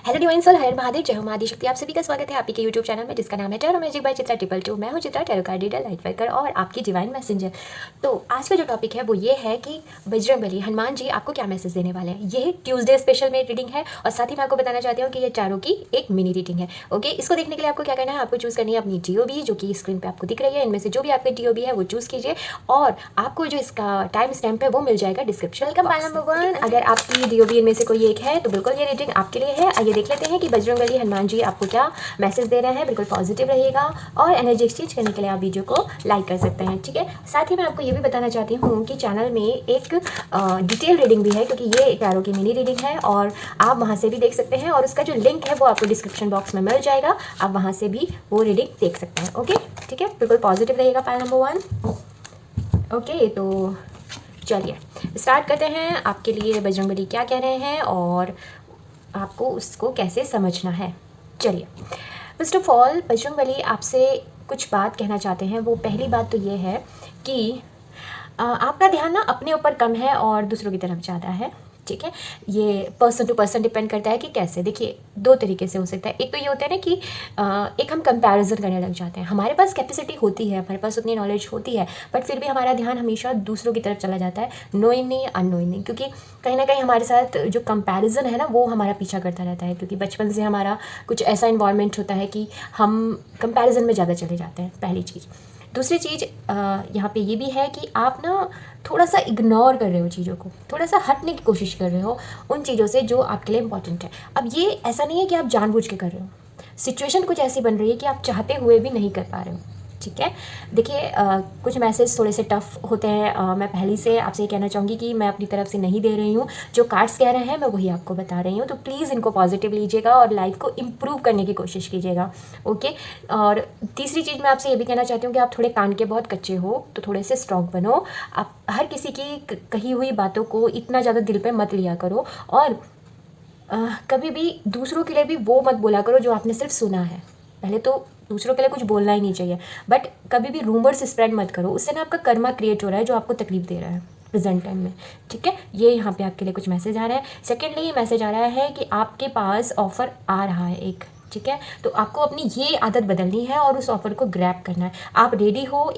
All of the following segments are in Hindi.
हेलो डिवाइन सोल, हर महादेव, जय हो महादेव शक्ति। आप सभी का स्वागत है आपके यूट्यूब चैनल में जिसका नाम है टैरो मैजिक बाय चित्रा 222। मैं हूं Chitra, tarot card reader, light worker और आपकी डिवाइन मैसेंजर। तो आज का जो टॉपिक है वो ये है कि बजरंगबली हनुमान जी आपको क्या मैसेज देने वाले हैं। ये ट्यूसडे स्पेशल में रीडिंग है और साथ ही मैं आपको बताना चाहती हूँ कि ये टैरो की एक मिनी रीडिंग है। ओके, इसको देखने के लिए आपको क्या करना है, आपको चूज़ करनी है अपनी TOB जो कि स्क्रीन पर आपको दिख रही है। इनमें से जो भी आपकी TOB है वो चूज़ कीजिए और आपको जो इसका टाइम स्टैम्प है वो मिल जाएगा डिस्क्रिप्शन। Welcome pile number 1। अगर आपकी DOB इनमें से कोई एक है तो बिल्कुल ये रीडिंग आपके लिए है। आइए देख लेते हैं कि बजरंगबली हनुमान जी आपको क्या मैसेज दे रहे हैं। बिल्कुल पॉजिटिव रहिएगा और एनर्जी एक्सचेंज करने के लिए आप वीडियो को लाइक कर सकते हैं, ठीक है। साथ ही मैं आपको ये भी बताना चाहती हूँ कि चैनल में एक डिटेल रीडिंग भी है, क्योंकि ये टैरो की मिनी रीडिंग है और आप वहाँ से भी देख सकते हैं और उसका जो लिंक है वो आपको डिस्क्रिप्शन बॉक्स में मिल जाएगा। आप वहाँ से भी वो रीडिंग देख सकते हैं। ओके, ठीक है, बिल्कुल पॉजिटिव रहेगा पाइल नंबर 1। ओके, तो चलिए स्टार्ट करते हैं। आपके लिए बजरंगबली क्या कह रहे हैं और आपको उसको कैसे समझना है। चलिए, फर्स्ट ऑफ ऑल बजरंगबली आपसे कुछ बात कहना चाहते हैं। वो पहली बात तो ये है कि आपका ध्यान ना अपने ऊपर कम है और दूसरों की तरफ ज़्यादा है, ठीक है। ये पर्सन टू पर्सन डिपेंड करता है कि कैसे। देखिए, दो तरीके से हो सकता है। एक तो ये होता है ना कि एक हम कंपैरिजन करने लग जाते हैं। हमारे पास कैपेसिटी होती है, हमारे पास उतनी नॉलेज होती है, बट फिर भी हमारा ध्यान हमेशा दूसरों की तरफ चला जाता है, नोइंगली अननोइंगली, क्योंकि कहीं ना कहीं हमारे साथ जो कंपैरिजन है ना वो हमारा पीछा करता रहता है, क्योंकि बचपन से हमारा कुछ ऐसा इन्वायरमेंट होता है कि हम कंपैरिजन में ज़्यादा चले जाते हैं, पहली चीज़। दूसरी चीज़ यहाँ पे ये भी है कि आप ना थोड़ा सा इग्नोर कर रहे हो चीज़ों को, थोड़ा सा हटने की कोशिश कर रहे हो उन चीज़ों से जो आपके लिए इंपॉर्टेंट है। अब ये ऐसा नहीं है कि आप जानबूझ के कर रहे हो, सिचुएशन कुछ ऐसी बन रही है कि आप चाहते हुए भी नहीं कर पा रहे हो, ठीक है। देखिए, कुछ मैसेज थोड़े से टफ होते हैं। मैं पहले से आपसे ये कहना चाहूँगी कि मैं अपनी तरफ से नहीं दे रही हूँ, जो कार्ड्स कह रहे हैं मैं वही आपको बता रही हूँ। तो प्लीज़ इनको पॉजिटिव लीजिएगा और लाइफ को इम्प्रूव करने की कोशिश कीजिएगा, ओके। और तीसरी चीज़ मैं आपसे ये भी कहना चाहती हूँ कि आप थोड़े कान के बहुत कच्चे हो, तो थोड़े से स्ट्रॉन्ग बनो। आप हर किसी की कही हुई बातों को इतना ज़्यादा दिल पे मत लिया करो और कभी भी दूसरों के लिए भी वो मत बोला करो जो आपने सिर्फ सुना है। पहले तो दूसरों के लिए कुछ बोलना ही नहीं चाहिए, बट कभी भी रूमर्स स्प्रेड मत करो, उससे ना आपका कर्मा क्रिएट हो रहा है जो आपको तकलीफ दे रहा है प्रेजेंट टाइम में, ठीक है। ये यहाँ पे आपके लिए कुछ मैसेज आ रहा है। सेकेंडली ये मैसेज आ रहा है कि आपके पास ऑफ़र आ रहा है एक, ठीक है। तो आपको अपनी ये आदत बदलनी है और उस ऑफ़र को ग्रैब करना है। आप रेडी हो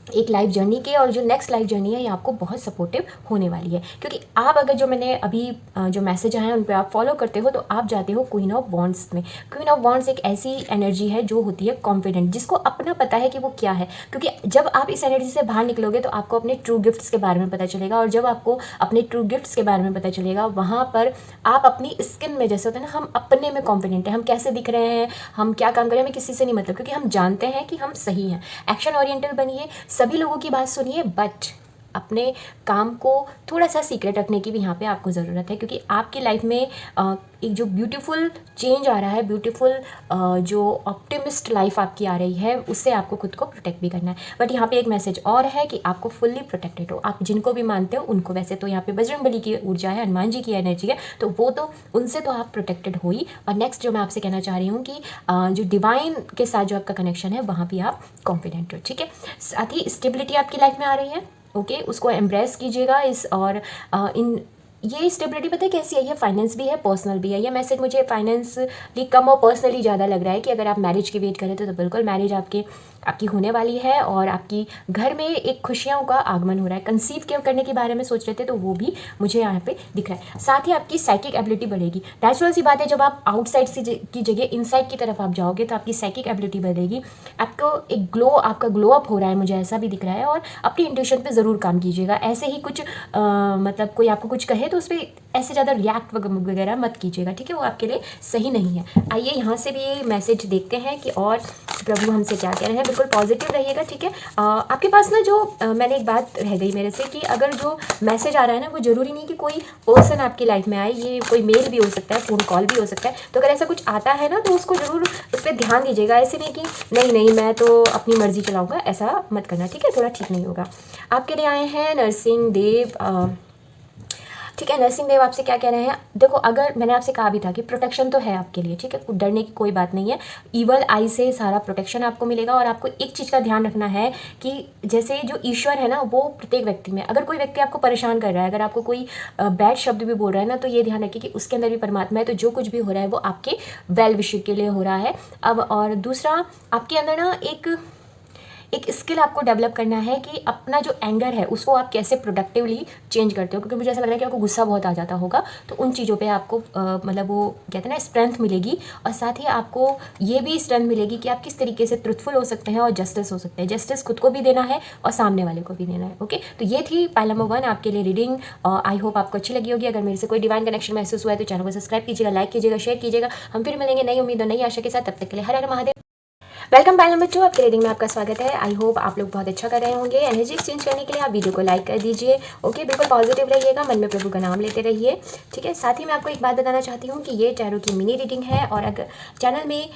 एक लाइफ जर्नी के, और जो नेक्स्ट लाइफ जर्नी है ये आपको बहुत सपोर्टिव होने वाली है, क्योंकि आप अगर जो मैंने अभी जो मैसेज आए हैं उन पर आप फॉलो करते हो तो आप जाते हो क्वीन ऑफ वॉन्ड्स में। क्वीन ऑफ वॉन्ड्स एक ऐसी एनर्जी है जो होती है कॉन्फिडेंट, जिसको अपना पता है कि वो क्या है, क्योंकि जब आप इस एनर्जी से बाहर निकलोगे तो आपको अपने ट्रू गिफ्ट्स के बारे में पता चलेगा, और जब आपको अपने ट्रू गिफ्ट्स के बारे में पता चलेगा वहाँ पर आप अपनी स्किन में, जैसे होता है ना, हम अपने में कॉन्फिडेंट है, हम कैसे दिख रहे हैं, हम क्या काम कर रहे हैं, हमें किसी से नहीं मतलब, क्योंकि हम जानते हैं कि हम सही हैं। एक्शन ओरिएंटल बनिए, सभी लोगों की बात सुनिए, बट अपने काम को थोड़ा सा सीक्रेट रखने की भी यहाँ पे आपको ज़रूरत है, क्योंकि आपकी लाइफ में एक जो ब्यूटीफुल चेंज आ रहा है, ब्यूटीफुल जो ऑप्टिमिस्ट लाइफ आपकी आ रही है, उससे आपको खुद को प्रोटेक्ट भी करना है। बट यहाँ पे एक मैसेज और है कि आपको फुल्ली प्रोटेक्टेड हो, आप जिनको भी मानते हो उनको। वैसे तो यहाँ पे बजरंगबली की ऊर्जा है, हनुमान जी की एनर्जी है, तो वो तो उनसे तो आप प्रोटेक्टेड हो ही। और नेक्स्ट जो मैं आपसे कहना चाह रही हूँ कि जो डिवाइन के साथ जो आपका कनेक्शन है वहाँ भी आप कॉन्फिडेंट हो, ठीक है। साथ ही स्टेबिलिटी आपकी लाइफ में आ रही है, ओके, उसको एम्ब्रेस कीजिएगा। इस और इन ये स्टेबिलिटी पता है कैसी है, ये फाइनेंस भी है, पर्सनल भी है। ये मैसेज मुझे फाइनेंसली कम और पर्सनली ज़्यादा लग रहा है कि अगर आप मैरिज की वेट करें तो बिल्कुल मैरिज आपकी होने वाली है और आपकी घर में एक खुशियों का आगमन हो रहा है। कंसीव करने के बारे में सोच रहे थे तो वो भी मुझे यहाँ पे दिख रहा है। साथ ही आपकी साइकिक एबिलिटी बढ़ेगी। नेचुरल सी बात है, जब आप आउटसाइड से की जगह इनसाइड की तरफ आप जाओगे तो आपकी साइकिक एबिलिटी बढ़ेगी। आपको एक आपका ग्लो अप हो रहा है, मुझे ऐसा भी दिख रहा है। और अपनी इंट्यूशन पे ज़रूर काम कीजिएगा। ऐसे ही कुछ मतलब कोई आपको कुछ कहे तो उस पर ऐसे ज़्यादा रिएक्ट वगैरह मत कीजिएगा, ठीक है, वो आपके लिए सही नहीं है। आइए यहाँ से भी मैसेज देखते हैं कि और प्रभु हमसे क्या कह रहे हैं। बिल्कुल पॉजिटिव रहिएगा, ठीक है। आपके पास ना जो मैंने एक बात रह गई मेरे से कि अगर जो मैसेज आ रहा है ना वो ज़रूरी नहीं कि कोई पर्सन आपकी लाइफ में आए, ये कोई मेल भी हो सकता है, फ़ोन कॉल भी हो सकता है। तो अगर ऐसा कुछ आता है ना तो उसको ज़रूर उस पर ध्यान दीजिएगा। ऐसे नहीं कि नहीं मैं तो अपनी मर्जी चलाऊँगा, ऐसा मत करना, ठीक है, थोड़ा ठीक नहीं होगा। आपके लिए आए हैं नरसिंह देव। ठीक है। नरसिंह देव आपसे क्या कह रहे हैं, देखो अगर मैंने आपसे कहा भी था कि प्रोटेक्शन तो है आपके लिए, ठीक है, डरने की कोई बात नहीं है। ईवल आई से सारा प्रोटेक्शन आपको मिलेगा। और आपको एक चीज़ का ध्यान रखना है कि जैसे जो ईश्वर है ना, वो प्रत्येक व्यक्ति में, अगर कोई व्यक्ति आपको परेशान कर रहा है, अगर आपको कोई बैड शब्द भी बोल रहा है ना, तो ये ध्यान रखिए कि उसके अंदर भी परमात्मा है। तो जो कुछ भी हो रहा है वो आपके वेल विश के लिए हो रहा है। अब और दूसरा, आपके अंदर ना एक स्किल आपको डेवलप करना है कि अपना जो एंगर है उसको आप कैसे प्रोडक्टिवली चेंज करते हो, क्योंकि मुझे ऐसा लग रहा है कि आपको गुस्सा बहुत आ जाता होगा। तो उन चीज़ों पे आपको मतलब वो कहते हैं ना स्ट्रेंथ मिलेगी। और साथ ही आपको ये भी स्ट्रेंथ मिलेगी कि आप किस तरीके से ट्रुथफुल हो सकते हैं और जस्टिस हो सकते हैं। जस्टिस खुद को भी देना है और सामने वाले को भी देना है। ओके, तो ये थी पाइल नंबर 1 आपके लिए रीडिंग। आई होप आपको अच्छी लगी होगी। अगर मेरे से कोई डिवाइन कनेक्शन महसूस हुआ है तो चैनल को सब्सक्राइब कीजिएगा, लाइक कीजिएगा, शेयर कीजिएगा। हम फिर मिलेंगे नई उम्मीद और नई आशा के साथ। तब तक के लिए हर हर महादेव। वेलकम पाइल नंबर 2 आपके रीडिंग में आपका स्वागत है। आई होप आप लोग बहुत अच्छा कर रहे होंगे। एनर्जी एक्सचेंज करने के लिए आप वीडियो को लाइक कर दीजिए। ओके, बिल्कुल पॉजिटिव रहिएगा, मन में प्रभु का नाम लेते रहिए, ठीक है। साथ ही मैं आपको एक बात बताना चाहती हूँ कि ये टैरो की मिनी रीडिंग है। और अगर चैनल में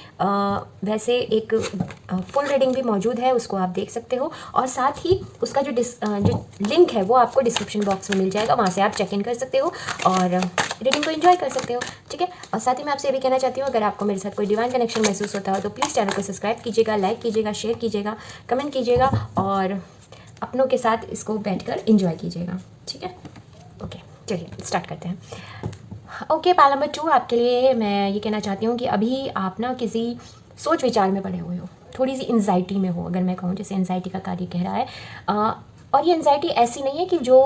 वैसे एक फुल रीडिंग भी मौजूद है, उसको आप देख सकते हो। और साथ ही उसका जो लिंक है वो आपको डिस्क्रिप्शन बॉक्स में मिल जाएगा, वहाँ से आप चेक इन कर सकते हो और रीडिंग को एंजॉय कर सकते हो, ठीक है। और साथ ही मैं आपसे ये भी कहना चाहती हूँ, अगर आपको मेरे साथ कोई डिवाइन कनेक्शन महसूस होता हो तो प्लीज़ चैनल को सब्सक्राइब कीजिएगा, लाइक कीजिएगा, शेयर कीजिएगा, कमेंट कीजिएगा और अपनों के साथ इसको बैठकर एंजॉय कीजिएगा, ठीक है। ओके, चलिए स्टार्ट करते हैं। ओके, पाइल नंबर 2 आपके लिए मैं ये कहना चाहती हूँ कि अभी आप ना किसी सोच विचार में पड़े हुए हो, थोड़ी सी एंजाइटी में हो, अगर मैं कहूँ, जैसे एंजाइटी का कार्य कह रहा है। और ये एंजाइटी ऐसी नहीं है कि जो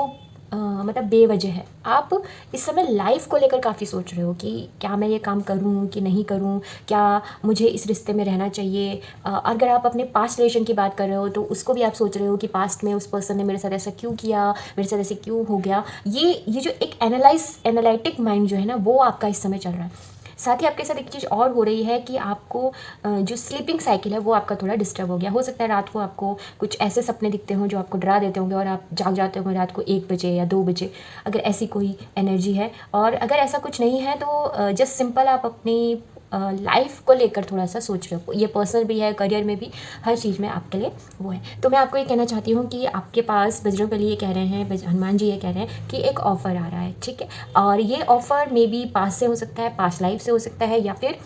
मतलब बेवजह है। आप इस समय लाइफ को लेकर काफ़ी सोच रहे हो कि क्या मैं ये काम करूं कि नहीं करूं, क्या मुझे इस रिश्ते में रहना चाहिए। अगर आप अपने पास्ट रिलेशन की बात कर रहे हो तो उसको भी आप सोच रहे हो कि पास्ट में उस पर्सन ने मेरे साथ ऐसा क्यों किया, मेरे साथ ऐसे क्यों हो गया। ये जो एक एनालिटिक माइंड जो है ना, वो आपका इस समय चल रहा है। साथ ही आपके साथ एक चीज़ और हो रही है कि आपको जो स्लीपिंग साइकिल है वो आपका थोड़ा डिस्टर्ब हो गया। हो सकता है रात को आपको कुछ ऐसे सपने दिखते हों जो आपको डरा देते होंगे और आप जाग जाते होंगे रात को 1 बजे या 2 बजे, अगर ऐसी कोई एनर्जी है। और अगर ऐसा कुछ नहीं है तो जस्ट सिंपल आप अपनी लाइफ को लेकर थोड़ा सा सोच रहे हो। ये पर्सनल भी है, करियर में भी, हर चीज़ में आपके लिए वो है। तो मैं आपको ये कहना चाहती हूँ कि आपके पास बजरंगबली ये कह रहे हैं, हनुमान जी ये कह रहे हैं कि एक ऑफ़र आ रहा है, ठीक है। और ये ऑफ़र मे बी पास से हो सकता है, पास्ट लाइफ से हो सकता है, या फिर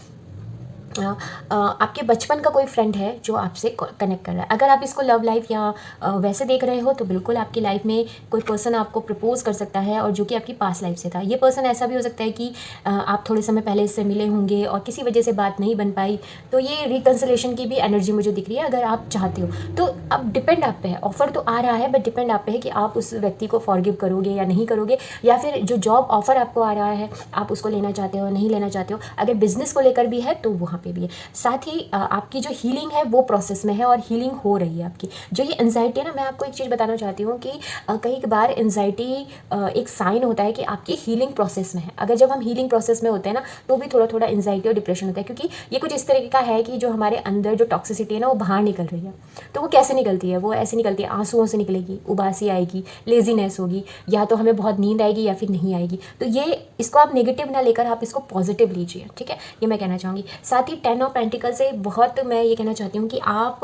आपके बचपन का कोई फ्रेंड है जो आपसे कनेक्ट कर रहा है। अगर आप इसको लव लाइफ या वैसे देख रहे हो तो बिल्कुल आपकी लाइफ में कोई पर्सन आपको प्रपोज कर सकता है और जो कि आपकी पास्ट लाइफ से था। ये पर्सन ऐसा भी हो सकता है कि आप थोड़े समय पहले इससे मिले होंगे और किसी वजह से बात नहीं बन पाई। तो ये रिकन्सिलेशन की भी एनर्जी मुझे दिख रही है, अगर आप चाहते हो तो। अब डिपेंड आप पे है, ऑफर तो आ रहा है बट डिपेंड आप पे है कि आप उस व्यक्ति को फॉरगिव करोगे या नहीं करोगे, या फिर जो जॉब ऑफर आपको आ रहा है आप उसको लेना चाहते हो नहीं लेना चाहते हो। अगर बिजनेस को लेकर भी है तो वहाँ पे भी है। साथ ही आपकी जो हीलिंग है वो प्रोसेस में है और हीलिंग हो रही है आपकी। जो ये एंजाइटी है ना, मैं आपको एक चीज़ बताना चाहती हूँ कि कई बार एंजाइटी एक साइन होता है कि आपकी हीलिंग प्रोसेस में है। अगर जब हम हीलिंग प्रोसेस में होते हैं ना तो भी थोड़ा थोड़ा एंजाइटी और डिप्रेशन होता है, क्योंकि ये कुछ इस तरीके का है कि जो हमारे अंदर जो टॉक्सिसिटी है ना वो बाहर निकल रही है। तो वो कैसे निकलती है? वो ऐसे निकलती है, आंसुओं से निकलेगी, उबासी आएगी, लेजीनेस होगी, या तो हमें बहुत नींद आएगी या फिर नहीं आएगी। तो ये इसको आप नेगेटिव ना लेकर आप इसको पॉजिटिव लीजिए, ठीक है। ये मैं कहना चाहूँगी। साथ ही 10 ऑफ पेंटिकल से बहुत मैं ये कहना चाहती हूँ कि आप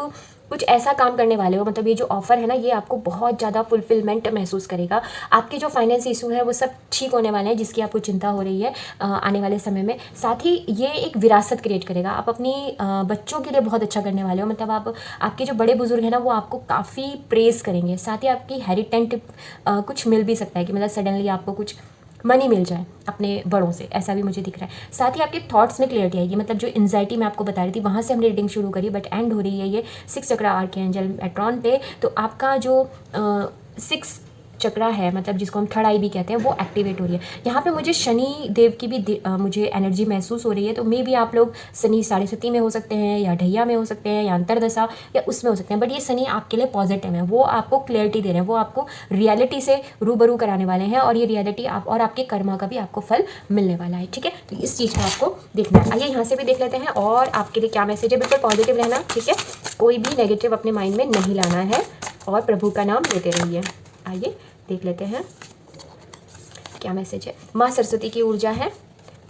कुछ ऐसा काम करने वाले हो, मतलब ये जो ऑफ़र है ना ये आपको बहुत ज़्यादा फुलफिलमेंट महसूस करेगा। आपके जो फाइनेंस इशू है वो सब ठीक होने वाले हैं, जिसकी आपको चिंता हो रही है आने वाले समय में। साथ ही ये एक विरासत क्रिएट करेगा। आप अपनी बच्चों के लिए बहुत अच्छा करने वाले हो, मतलब आपके जो बड़े बुजुर्ग हैं ना वो आपको काफ़ी प्रेज़ करेंगे। साथ ही आपकी हेरिटेंट कुछ मिल भी सकता है कि मतलब सडनली आपको कुछ मनी मिल जाए अपने बड़ों से, ऐसा भी मुझे दिख रहा है। साथ ही आपके थॉट्स में क्लियरिटी आएगी, मतलब जो एंजाइटी मैं आपको बता रही थी वहाँ से हमने रीडिंग शुरू करी बट एंड हो रही है ये 6 चक्र आर्कएंजल मेट्रॉन पे। तो आपका जो 6 चक्रा है, मतलब जिसको हम थर्ड आई भी कहते हैं, वो एक्टिवेट हो रही है। यहाँ पे मुझे शनि देव की भी मुझे एनर्जी महसूस हो रही है। तो मे भी आप लोग शनि 7.5 में हो सकते हैं, या ढैया में हो सकते हैं, या अंतरदशा, या उसमें हो सकते हैं। बट ये शनि आपके लिए पॉजिटिव है, वो आपको क्लैरिटी दे रहे हैं, वो आपको रियलिटी से रूबरू कराने वाले हैं। और ये रियलिटी आप और आपके कर्मा का भी आपको फल मिलने वाला है, ठीक है। तो इस चीज़ का आपको देखना है। आइए यहाँ से भी देख लेते हैं और आपके लिए क्या मैसेज है। बिल्कुल पॉजिटिव रहना, ठीक है, कोई भी नेगेटिव अपने माइंड में नहीं लाना है और प्रभु का नाम लेते रहिए। आइए देख लेते हैं क्या मैसेज है। माँ सरस्वती की ऊर्जा है,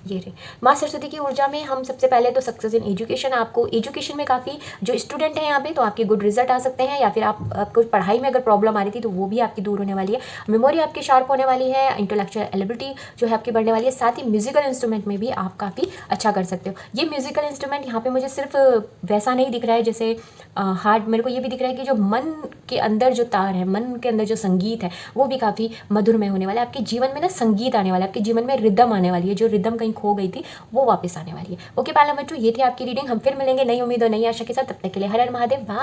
ये रहे। माँ सरस्वती की ऊर्जा में हम सबसे पहले तो सक्सेस इन एजुकेशन, आपको एजुकेशन में काफ़ी जो स्टूडेंट हैं यहाँ पे तो आपके गुड रिजल्ट आ सकते हैं, या फिर आपको पढ़ाई में अगर प्रॉब्लम आ रही थी तो वो भी आपकी दूर होने वाली है। मेमोरी आपकी शार्प होने वाली है, इंटेलेक्चुअल एबिलिटी जो है आपकी बढ़ने वाली है। साथ ही म्यूजिकल इंस्ट्रूमेंट में भी आप काफ़ी अच्छा कर सकते हो। ये म्यूजिकल इंस्ट्रूमेंट यहाँ पे मुझे सिर्फ वैसा नहीं दिख रहा है जैसे हार्ड, मेरे को ये भी दिख रहा है कि जो मन के अंदर जो तार है, मन के अंदर जो संगीत है वो भी काफ़ी मधुरमय होने वाला है। आपके जीवन में ना संगीत आने वाला है, आपके जीवन में रिदम आने वाली है, जो रिदम कहीं खो गई थी वो वापस आने वाली है। ओके, पार्ट नंबर 2 ये थी आपकी रीडिंग। हम फिर मिलेंगे नई उम्मीद और नई आशा के साथ, तब तक के लिए हर हर महादेव।